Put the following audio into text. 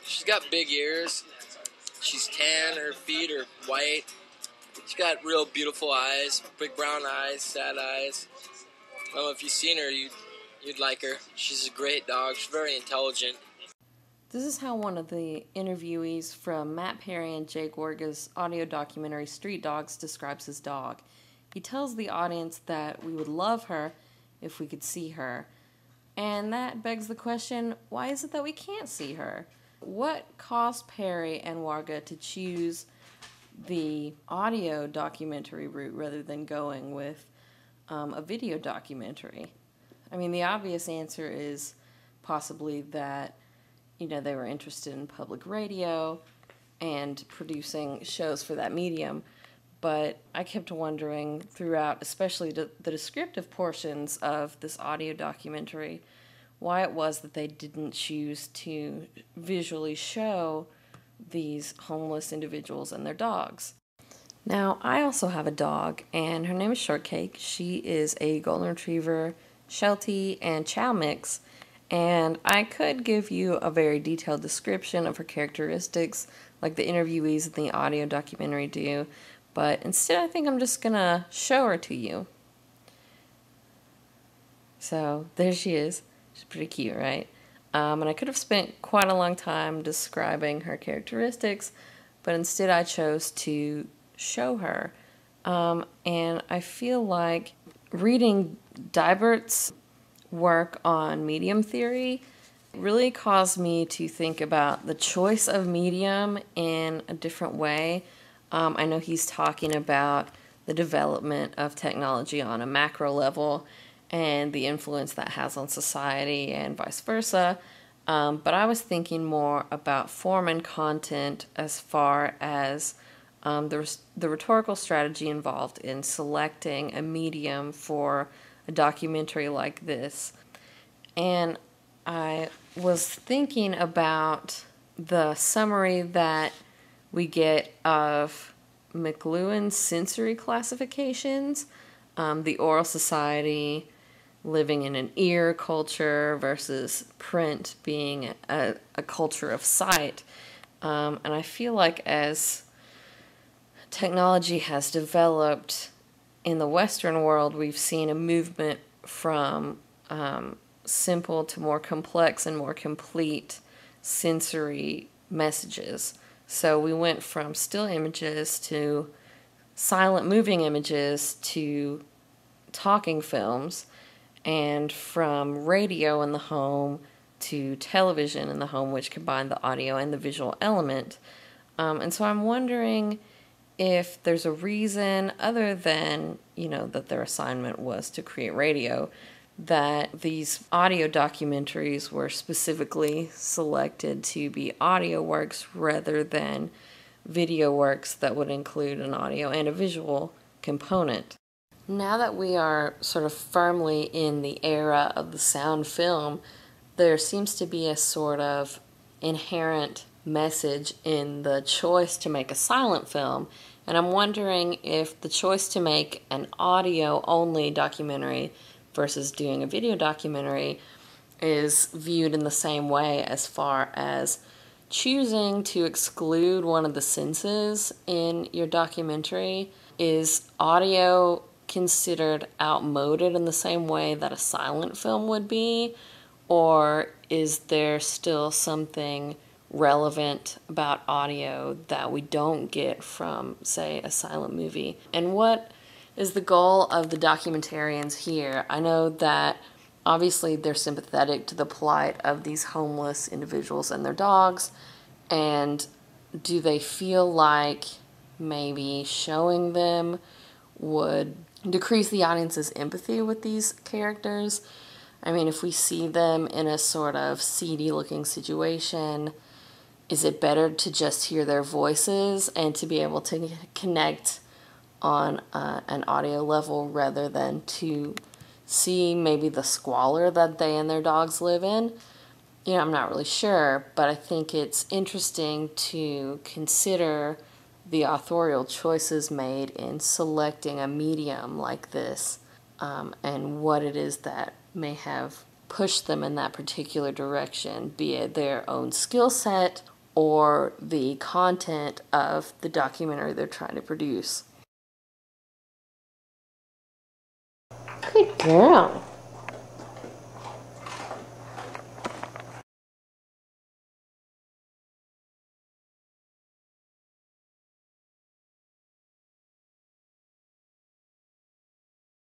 She's got big ears. She's tan. Her feet are white. She's got real beautiful eyes, big brown eyes, sad eyes. I don't know if you've seen her, you'd like her. She's a great dog. She's very intelligent. This is how one of the interviewees from Matt Perry and Jake Warga's audio documentary Street Dogs describes his dog. He tells the audience that we would love her if we could see her. And that begs the question, why is it that we can't see her? What caused Perry and Warga to choose the audio documentary route rather than going with a video documentary? I mean, the obvious answer is possibly that, they were interested in public radio and producing shows for that medium. But I kept wondering throughout, especially the descriptive portions of this audio documentary, why it was that they didn't choose to visually show these homeless individuals and their dogs. Now, I also have a dog, and her name is Shortcake. She is a Golden Retriever, Sheltie, and Chow mix, and I could give you a very detailed description of her characteristics, like the interviewees in the audio documentary do, but instead I think I'm just going to show her to you. So, there she is. She's pretty cute, right? And I could have spent quite a long time describing her characteristics, but instead I chose to show her. And I feel like reading Dybert's work on medium theory really caused me to think about the choice of medium in a different way. I know he's talking about the development of technology on a macro level and the influence that has on society and vice versa. But I was thinking more about form and content as far as the rhetorical strategy involved in selecting a medium for a documentary like this. And I was thinking about the summary that we get of McLuhan's sensory classifications, the oral society, living in an ear culture versus print being a culture of sight. And I feel like as technology has developed in the Western world, we've seen a movement from simple to more complex and more complete sensory messages. So we went from still images to silent moving images to talking films, and from radio in the home to television in the home, which combined the audio and the visual element. And so I'm wondering if there's a reason other than, that their assignment was to create radio, that these audio documentaries were specifically selected to be audio works rather than video works that would include an audio and a visual component. Now that we are sort of firmly in the era of the sound film, there seems to be a sort of inherent message in the choice to make a silent film. And I'm wondering if the choice to make an audio-only documentary versus doing a video documentary is viewed in the same way as far as choosing to exclude one of the senses in your documentary. Is audio considered outmoded in the same way that a silent film would be? Or is there still something relevant about audio that we don't get from, say, a silent movie? And what is the goal of the documentarians here? I know that obviously they're sympathetic to the plight of these homeless individuals and their dogs, and do they feel like maybe showing them would decrease the audience's empathy with these characters? I mean, if we see them in a sort of seedy-looking situation, is it better to just hear their voices and to be able to connect on an audio level rather than to see maybe the squalor that they and their dogs live in? I'm not really sure, but I think it's interesting to consider the authorial choices made in selecting a medium like this, and what it is that may have push them in that particular direction, be it their own skill set or the content of the documentary they're trying to produce. Good girl.